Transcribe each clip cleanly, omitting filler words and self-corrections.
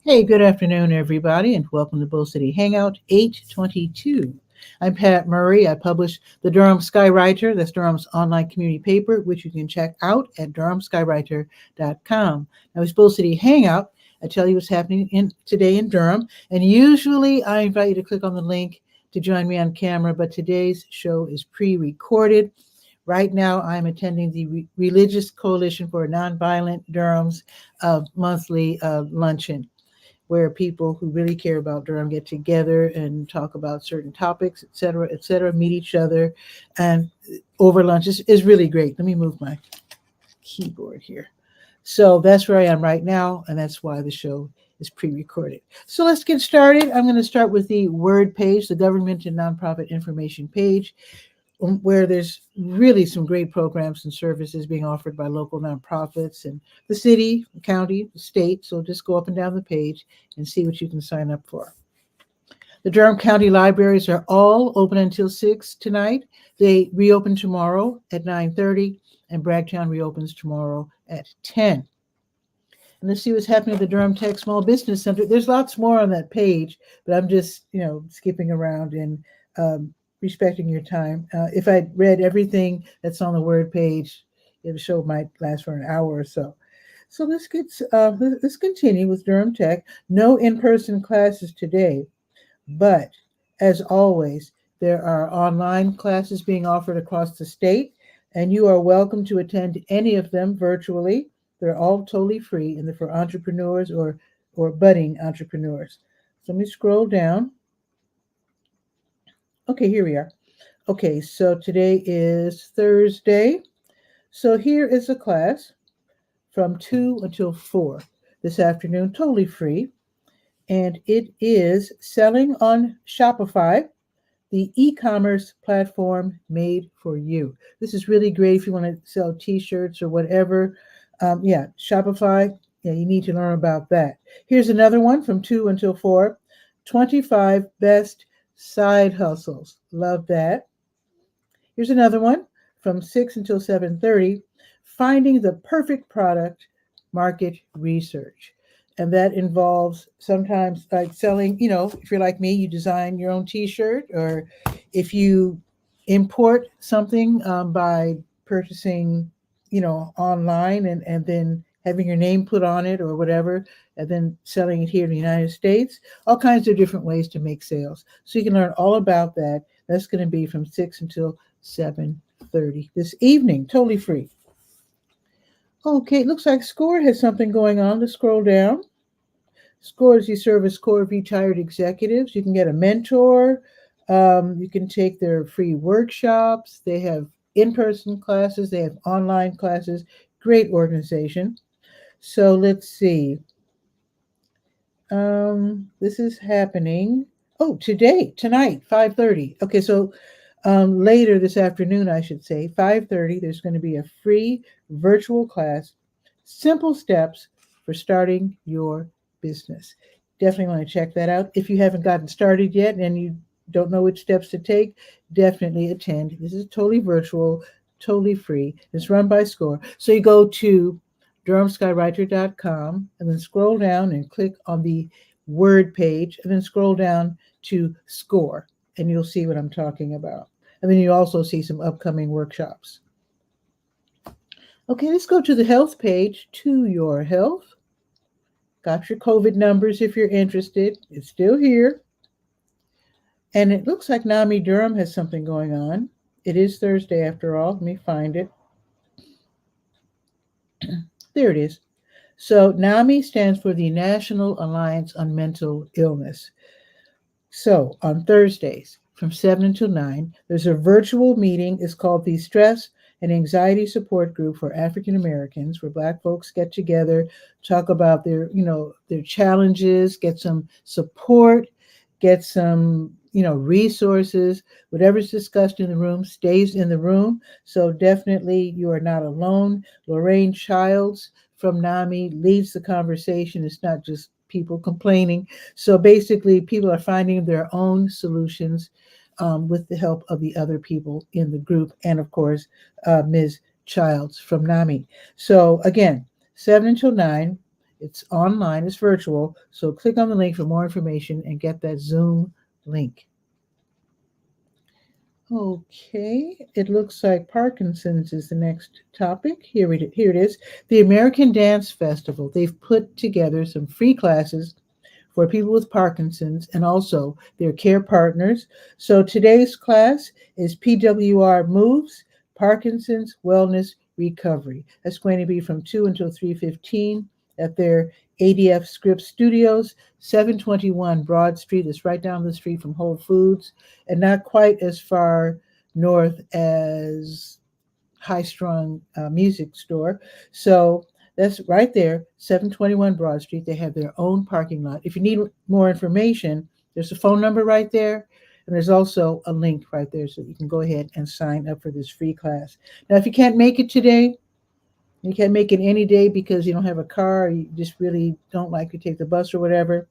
Hey, good afternoon, everybody, and welcome to Bull City Hangout 822. I'm Pat Murray. I publish the Durham Skywriter, that's Durham's online community paper, which you can check out at DurhamSkywriter.com. Now, it's Bull City Hangout. I tell you what's happening today in Durham, and usually I invite you to click on the link to join me on camera, but today's show is pre-recorded. Right now, I'm attending the Religious Coalition for Nonviolent Durham's monthly luncheon, where people who really care about Durham get together and talk about certain topics, et cetera, meet each other, and over lunch is really great. Let me move my keyboard here. So that's where I am right now, and that's why the show is pre-recorded. So let's get started. I'm going to start with the word page, the government and nonprofit information page, where there's really some great programs and services being offered by local nonprofits and the city, the county, the state. So just go up and down the page and see what you can sign up for. The Durham County libraries are all open until 6 tonight. They reopen tomorrow at 9:30, and Bragtown reopens tomorrow at 10. And let's see what's happening at the Durham Tech Small Business Center. There's lots more on that page, but I'm just, skipping around and respecting your time. If I read everything that's on the word page, the show might last for an hour or so. So let's continue with Durham Tech. No in-person classes today, but as always, there are online classes being offered across the state, and you are welcome to attend any of them virtually. They're all totally free, and they're for entrepreneurs or budding entrepreneurs. So let me scroll down. Okay, here we are. Okay, so today is Thursday. So here is a class from 2 until 4 this afternoon, totally free. And it is Selling on Shopify, the e-commerce platform made for you. This is really great if you want to sell t-shirts or whatever. Shopify, you need to learn about that. Here's another one from 2 until 4, 25 best side hustles. Love that. Here's another one from 6 until 7:30, finding the perfect product market research. And that involves sometimes like selling, if you're like me, you design your own t-shirt, or if you import something by purchasing, online and then having your name put on it or whatever, and then selling it here in the United States, all kinds of different ways to make sales. So you can learn all about that. That's going to be from 6 until 7:30 this evening, totally free. Okay, it looks like SCORE has something going on. Let's scroll down. SCORE is the service corps of retired executives. You can get a mentor. You can take their free workshops. They have in-person classes. They have online classes. Great organization. So let's see. This is happening. Oh, tonight, 5:30. Okay, so later this afternoon, I should say, 5:30, there's going to be a free virtual class, Simple Steps for Starting Your Business. Definitely want to check that out. If you haven't gotten started yet and you don't know which steps to take, definitely attend. This is totally virtual, totally free. It's run by SCORE. So you go to DurhamSkywriter.com and then scroll down and click on the word page and then scroll down to SCORE and you'll see what I'm talking about. And then you also see some upcoming workshops. Okay, let's go to the health page, To Your Health. Got your COVID numbers if you're interested. It's still here. And it looks like NAMI Durham has something going on. It is Thursday after all. Let me find it. There it is. So NAMI stands for the National Alliance on Mental Illness. So on Thursdays from 7 until 9, there's a virtual meeting. It's called the Stress and Anxiety Support Group for African Americans, where Black folks get together, talk about their challenges, get some support, get some resources. Whatever's discussed in the room stays in the room. So definitely you are not alone. Lorraine Childs from NAMI leads the conversation. It's not just people complaining. So basically people are finding their own solutions with the help of the other people in the group. And of course, Ms. Childs from NAMI. So again, 7 until 9. It's online, it's virtual. So click on the link for more information and get that Zoom link. Okay, it looks like Parkinson's is the next topic. Here it is. The American Dance Festival. They've put together some free classes for people with Parkinson's and also their care partners. So today's class is PWR Moves, Parkinson's Wellness Recovery. That's going to be from 2 until 3:15 at their ADF Scripps Studios, 721 Broad Street. It's right down the street from Whole Foods and not quite as far north as High Strung Music Store. So that's right there, 721 Broad Street. They have their own parking lot. If you need more information, there's a phone number right there. And there's also a link right there so you can go ahead and sign up for this free class. Now, if you can't make it today, you can't make it any day because you don't have a car, or you just really don't like to take the bus or whatever,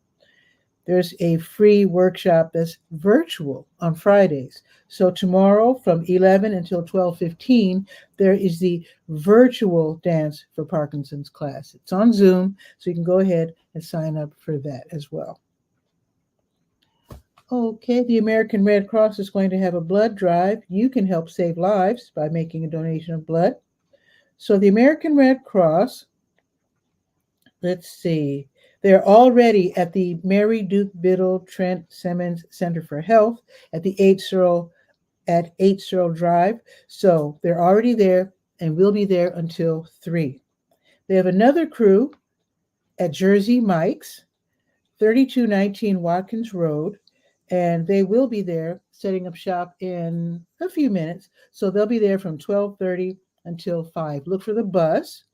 there's a free workshop that's virtual on Fridays. So tomorrow from 11 until 12:15, there is the virtual Dance for Parkinson's class. It's on Zoom, so you can go ahead and sign up for that as well. Okay, the American Red Cross is going to have a blood drive. You can help save lives by making a donation of blood. So the American Red Cross, let's see, they're already at the Mary Duke Biddle Trent Simmons Center for Health at the 8 Searle Drive. So they're already there and will be there until 3. They have another crew at Jersey Mike's, 3219 Watkins Road, and they will be there setting up shop in a few minutes. So they'll be there from 12:30 until 5. Look for the bus.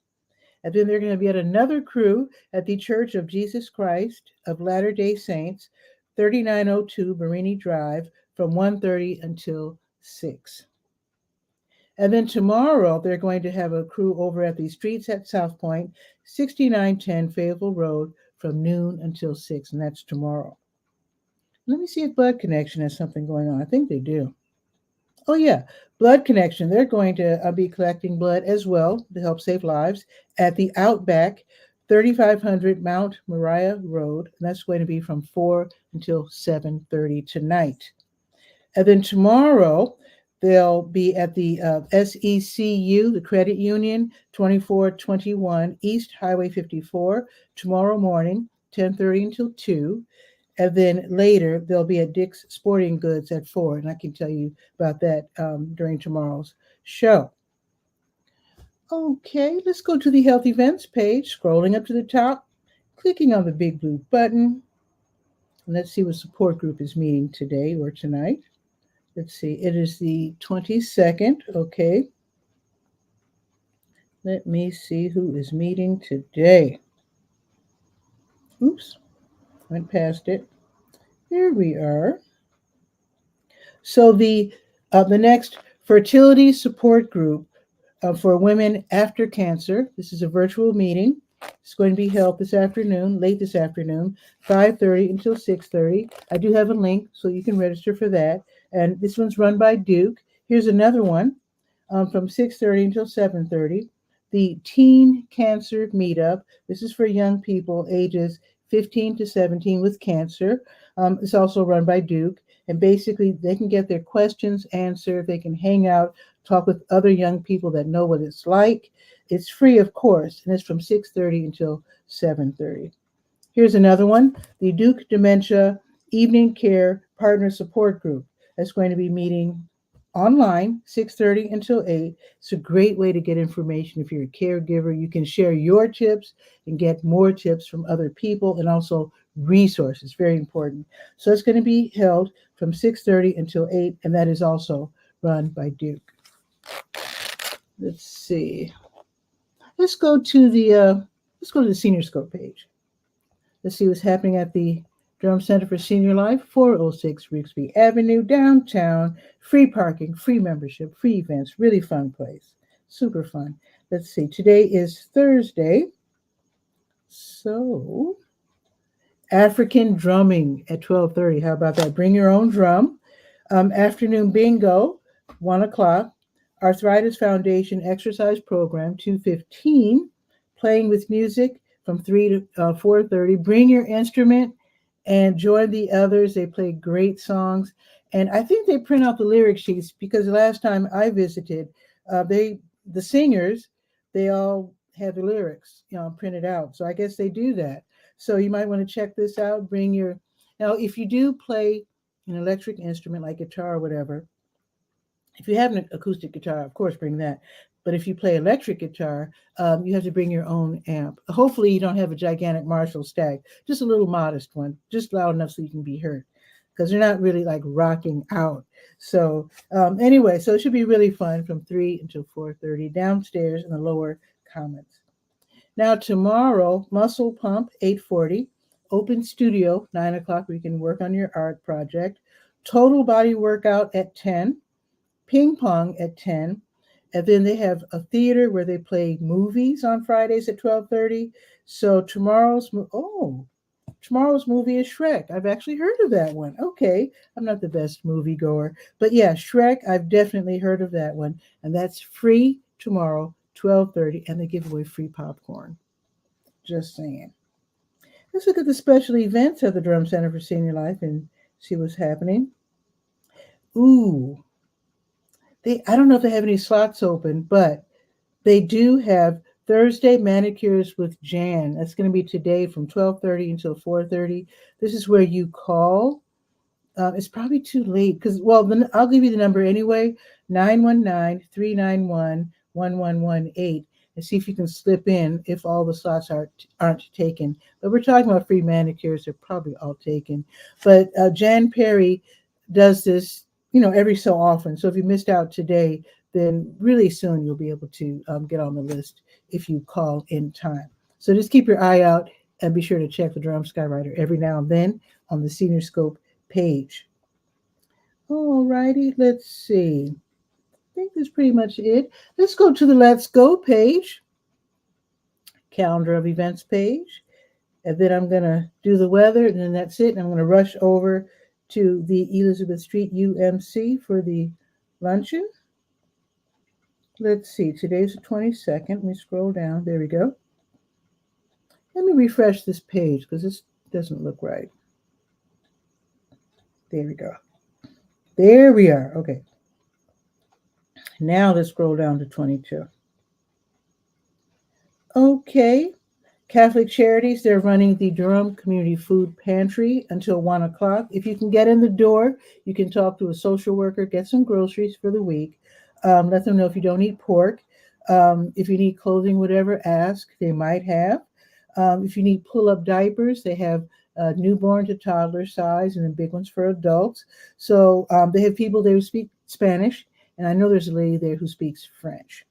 And then they're going to be at another crew at the Church of Jesus Christ of Latter-day Saints, 3902 Marini Drive, from 1:30 until 6. And then tomorrow, they're going to have a crew over at the Streets at South Point, 6910 Fayetteville Road, from noon until 6, and that's tomorrow. Let me see if Blood Connection has something going on. I think they do. Oh, yeah, Blood Connection. They're going to be collecting blood as well to help save lives at the Outback, 3500 Mount Moriah Road. And that's going to be from 4 until 7:30 tonight. And then tomorrow, they'll be at the SECU, the Credit Union, 2421 East Highway 54, tomorrow morning, 10:30 until 2. And then later, they'll be at Dick's Sporting Goods at 4. And I can tell you about that during tomorrow's show. Okay, let's go to the Health Events page, scrolling up to the top, clicking on the big blue button. And let's see what support group is meeting today or tonight. Let's see, it is the 22nd. Okay. Let me see who is meeting today. Oops. Went past it. Here we are. So the next fertility support group for women after cancer. This is a virtual meeting. It's going to be held this afternoon, late this afternoon, 5:30 until 6:30. I do have a link so you can register for that. And this one's run by Duke. Here's another one from 6:30 until 7:30. The Teen Cancer Meetup. This is for young people ages 15 to 17 with cancer. It's also run by Duke. And basically, they can get their questions answered. They can hang out, talk with other young people that know what it's like. It's free, of course, and it's from 6:30 until 7:30. Here's another one, the Duke Dementia Evening Care Partner Support Group. That's going to be meeting online, 6:30 until 8. It's a great way to get information. If you're a caregiver, you can share your tips and get more tips from other people and also resources, very important. So it's going to be held from 6:30 until 8, and that is also run by Duke. Let's see. Let's go to the Senior Scope page. Let's see what's happening at the Durham Center for Senior Life, 406 Rigsby Avenue, downtown. Free parking, free membership, free events. Really fun place. Super fun. Let's see. Today is Thursday. So, African drumming at 12:30. How about that? Bring your own drum. Afternoon bingo, 1 o'clock. Arthritis Foundation exercise program, 2:15. Playing with music from 3 to 4:30. Bring your instrument and join the others. They play great songs. And I think they print out the lyric sheets because the last time I visited, the singers, they all have the lyrics, printed out. So I guess they do that. So you might want to check this out. Now, if you do play an electric instrument like guitar or whatever, if you have an acoustic guitar, of course, bring that. But if you play electric guitar, you have to bring your own amp. Hopefully you don't have a gigantic Marshall Stag, just a little modest one, just loud enough so you can be heard, because they're not really like rocking out. So anyway, so it should be really fun from 3 until 4:30 downstairs in the lower commons. Now tomorrow, Muscle Pump, 8:40, Open Studio, 9 o'clock, where you can work on your art project. Total Body Workout at 10, Ping Pong at 10, and then they have a theater where they play movies on Fridays at 12:30. So tomorrow's movie is Shrek. I've actually heard of that one. Okay, I'm not the best movie goer, but yeah, Shrek, I've definitely heard of that one, and that's free tomorrow, 12:30, and they give away free popcorn. Just saying. Let's look at the special events of the Durham Center for Senior Life and see what's happening. Ooh. I don't know if they have any slots open, but they do have Thursday Manicures with Jan. That's going to be today from 12:30 until 4:30. This is where you call. It's probably too late because, I'll give you the number anyway, 919-391-1118, and see if you can slip in if all the slots aren't taken. But we're talking about free manicures. They're probably all taken. But Jan Perry does this every so often. So if you missed out today, then really soon you'll be able to get on the list if you call in time. So just keep your eye out and be sure to check the Durham Skywriter every now and then on the Senior Scope page. All righty, let's see. I think that's pretty much it. Let's go to the Let's Go page, calendar of events page, and then I'm going to do the weather, and then that's it. And I'm going to rush over to the Elizabeth Street UMC for the luncheon. Let's see, today's the 22nd. Let me scroll down. There we go. Let me refresh this page because this doesn't look right. There we go. There we are. Okay. Now let's scroll down to 22. Okay. Catholic Charities, they're running the Durham Community Food Pantry until 1 o'clock. If you can get in the door, you can talk to a social worker, get some groceries for the week. Let them know if you don't eat pork. If you need clothing, whatever, ask. They might have. If you need pull-up diapers, they have newborn to toddler size and then big ones for adults. So they have people there who speak Spanish, and I know there's a lady there who speaks French.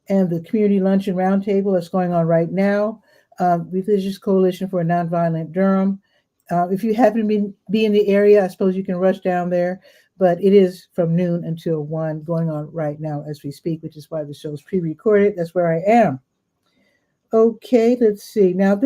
And the Community Luncheon Roundtable that's going on right now, Religious Coalition for a Nonviolent Durham. If you happen to be in the area, I suppose you can rush down there, but it is from noon until 1 going on right now as we speak, which is why the show is pre-recorded. That's where I am. Okay, let's see. Now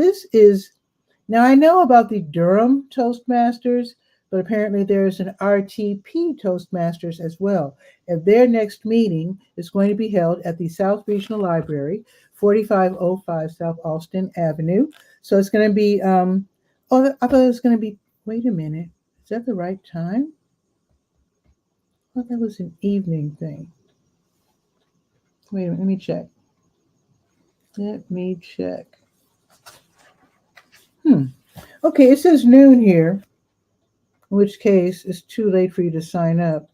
I know about the Durham Toastmasters, but apparently there's an RTP Toastmasters as well. And their next meeting is going to be held at the South Regional Library, 4505 South Alston Avenue. So it's going to be, I thought it was going to be, wait a minute, is that the right time? I thought that was an evening thing. Wait a minute, let me check. Okay, it says noon here, in which case it's too late for you to sign up.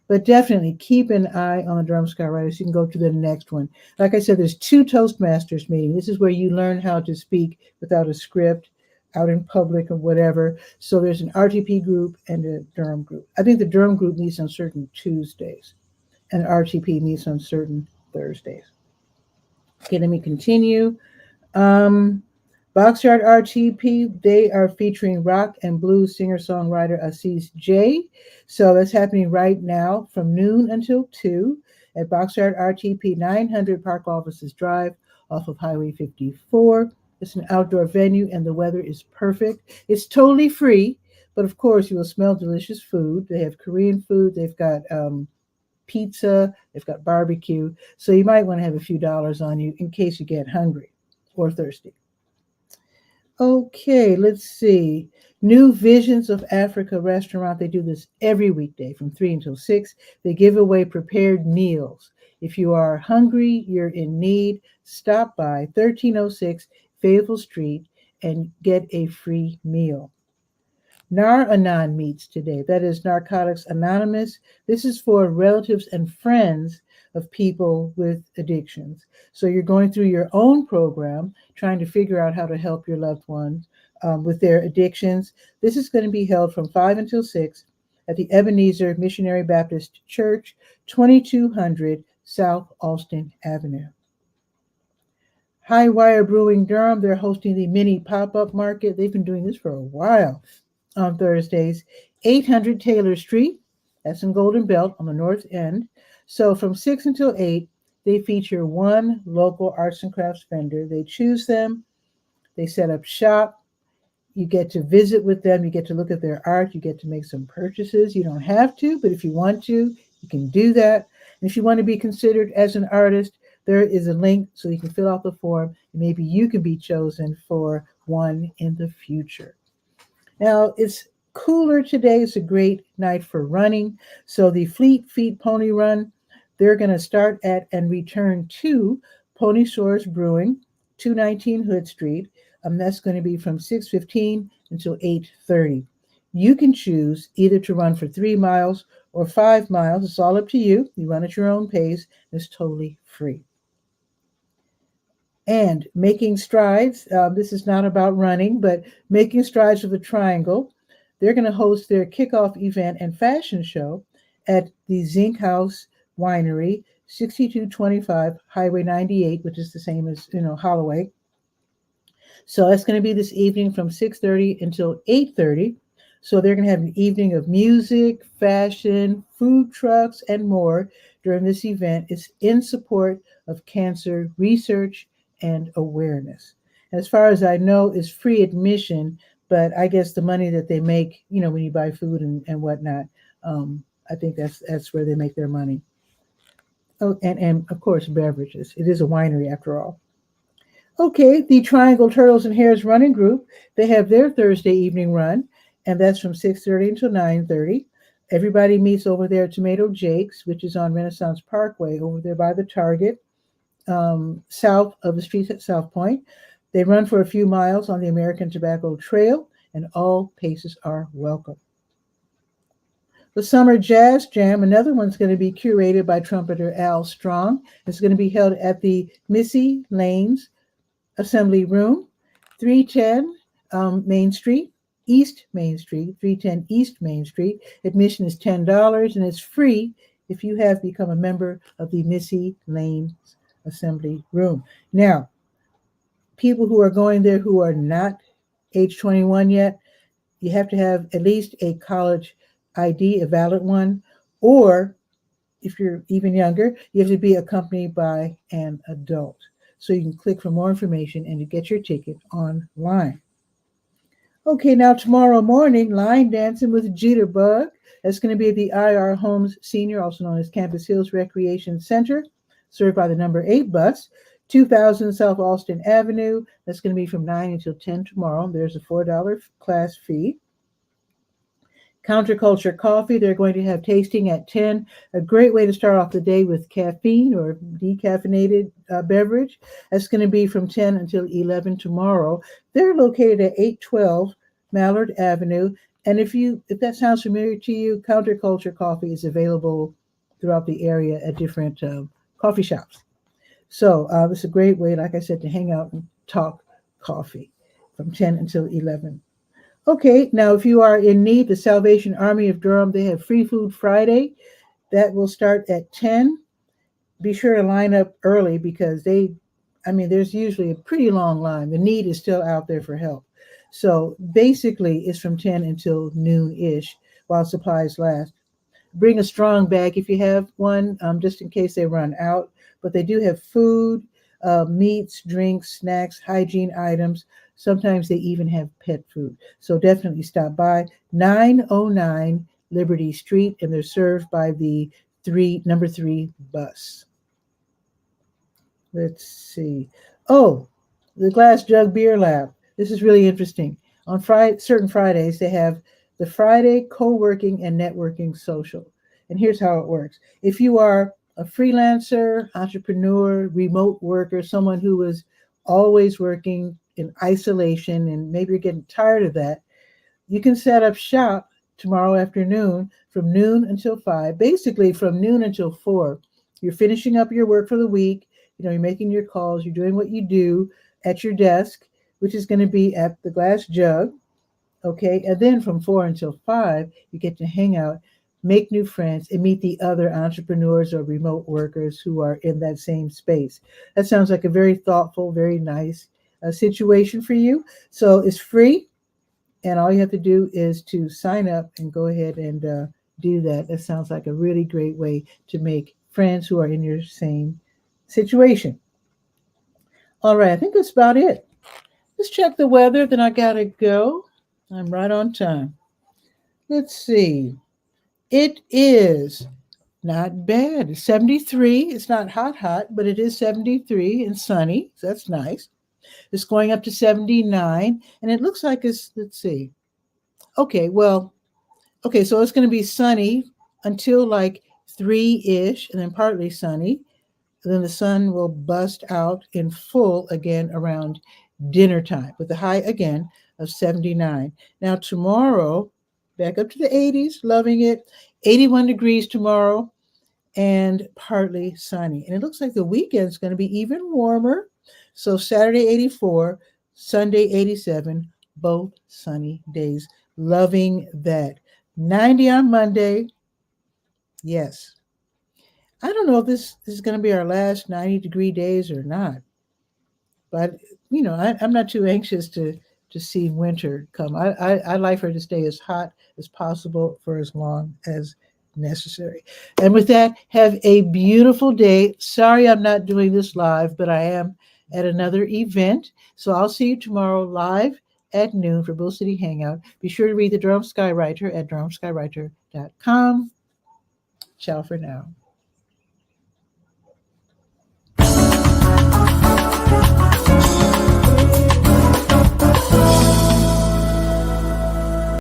But definitely keep an eye on the Durham Skywriter so you can go to the next one. Like I said, there's 2 Toastmasters meetings. This is where you learn how to speak without a script out in public or whatever. So there's an RTP group and a Durham group. I think the Durham group meets on certain Tuesdays and RTP meets on certain Thursdays. Okay, let me continue. By Boxyard RTP, they are featuring rock and blues singer-songwriter 𝗕𝗓𝗧𝗬. So that's happening right now from noon until 2 at Boxyard RTP, 900 Park Offices Drive off of Highway 54. It's an outdoor venue and the weather is perfect. It's totally free, but of course you will smell delicious food. They have Korean food. They've got pizza. They've got barbecue. So you might want to have a few dollars on you in case you get hungry or thirsty. Okay, let's see. New Visions of Africa restaurant. They do this every weekday from 3 until 6. They give away prepared meals. If you are hungry, you're in need, stop by 1306 Fayetteville Street and get a free meal. Nar-Anon meets today. That is Narcotics Anonymous. This is for relatives and friends of people with addictions. So you're going through your own program, trying to figure out how to help your loved ones with their addictions. This is going to be held from 5 until 6 at the Ebenezer Missionary Baptist Church, 2200 South Alston Avenue. High Wire Brewing Durham, they're hosting the mini pop-up market. They've been doing this for a while on Thursdays. 800 Taylor Street, that's in Golden Belt on the north end. So from 6 until 8, they feature one local arts and crafts vendor. They choose them, they set up shop, you get to visit with them, you get to look at their art, you get to make some purchases. You don't have to, but if you want to, you can do that. And if you want to be considered as an artist, there is a link so you can fill out the form, and maybe you can be chosen for one in the future. Now, it's cooler today. It's a great night for running. So the Fleet Feet Pony Run, they're going to start at and return to Pony Source Brewing, 219 Hood Street. That's going to be from 6:15 until 8:30. You can choose either to run for 3 miles or 5 miles. It's all up to you. You run at your own pace. It's totally free. And Making Strides, this is not about running, but Making Strides with a Triangle. They're going to host their kickoff event and fashion show at the Zinc House Winery, 6225 Highway 98, which is the same as, Holloway. So that's going to be this evening from 6:30 until 8:30. So they're going to have an evening of music, fashion, food trucks, and more during this event. It's in support of cancer research and awareness. As far as I know, it's free admission, but I guess the money that they make, when you buy food and whatnot, I think that's where they make their money. Oh, and of course, beverages. It is a winery after all. Okay, the Triangle Turtles and Hares Running Group, they have their Thursday evening run, and that's from 6:30 until 9:30. Everybody meets over there at Tomato Jake's, which is on Renaissance Parkway, over there by the Target, south of the streets at South Point. They run for a few miles on the American Tobacco Trail, and all paces are welcome. The Summer Jazz Jam, another one's going to be curated by trumpeter Al Strong. It's going to be held at the Missy Lanes Assembly Room, 310 Main Street, East Main Street, 310 East Main Street. Admission is $10, and it's free if you have become a member of the Missy Lanes Assembly Room. Now, people who are going there who are not age 21 yet, you have to have at least a college ID, a valid one, or if you're even younger, you have to be accompanied by an adult. So you can click for more information and you get your ticket online. Okay, now tomorrow morning, line dancing with Jitterbug. That's going to be at the IR Homes Senior, also known as Campus Hills Recreation Center, served by the number 8 bus, 2000 South Alston Avenue. That's going to be from 9 until 10 tomorrow. There's a $4 class fee. Counterculture Coffee, they're going to have tasting at 10. A great way to start off the day with caffeine or decaffeinated beverage. That's going to be from 10 until 11 tomorrow. They're located at 812 Mallard Avenue. And if that sounds familiar to you, Counterculture Coffee is available throughout the area at different coffee shops. So it's a great way, like I said, to hang out and talk coffee from 10 until 11. Okay, now if you are in need, the Salvation Army of Durham, they have Free Food Friday. That will start at 10. Be sure to line up early because they I mean, there's usually a pretty long line. The need is still out there for help. So basically, it's from 10 until noon-ish while supplies last. Bring a strong bag if you have one, just in case they run out. But they do have food, meats, drinks, snacks, hygiene items. Sometimes they even have pet food. So definitely stop by 909 Liberty Street, and they're served by the number 3 bus. Let's see. Oh, the Glass Jug Beer Lab. This is really interesting. On certain Fridays, they have the Friday co-working and networking social. And here's how it works. If you are a freelancer, entrepreneur, remote worker, someone who is always working in isolation, and maybe you're getting tired of that, you can set up shop tomorrow afternoon from noon until 5, basically from noon until 4. You're finishing up your work for the week. You're making your calls, you're doing what you do at your desk, which is going to be at the Glass Jug. Okay, and then from 4 until 5, you get to hang out, make new friends, and meet the other entrepreneurs or remote workers who are in that same space. That sounds like a very thoughtful, very nice situation for you. So it's free, and all you have to do is to sign up and go ahead and do that. That sounds like a really great way to make friends who are in your same situation. All right, I think that's about it. Let's check the weather, then I gotta go. I'm right on time. Let's see. It is not bad. It's 73. It's not hot, but it is 73 and sunny. So that's nice. It's going up to 79, and it looks like it's, let's see. Okay, so it's going to be sunny until like 3-ish, and then partly sunny. Then the sun will bust out in full again around dinner time with the high again of 79. Now tomorrow, back up to the 80s, loving it. 81 degrees tomorrow and partly sunny. And it looks like the weekend's going to be even warmer. So Saturday 84, Sunday 87, both sunny days. Loving that. 90 on Monday. Yes. I don't know if this is going to be our last 90-degree days or not. But, I'm not too anxious to see winter come. I like for it to stay as hot as possible for as long as necessary. And with that, have a beautiful day. Sorry I'm not doing this live, but I am at another event. So I'll see you tomorrow live at noon for Bull City Hangout. Be sure to read the Durham Skywriter at DurhamSkywriter.com. Ciao for now.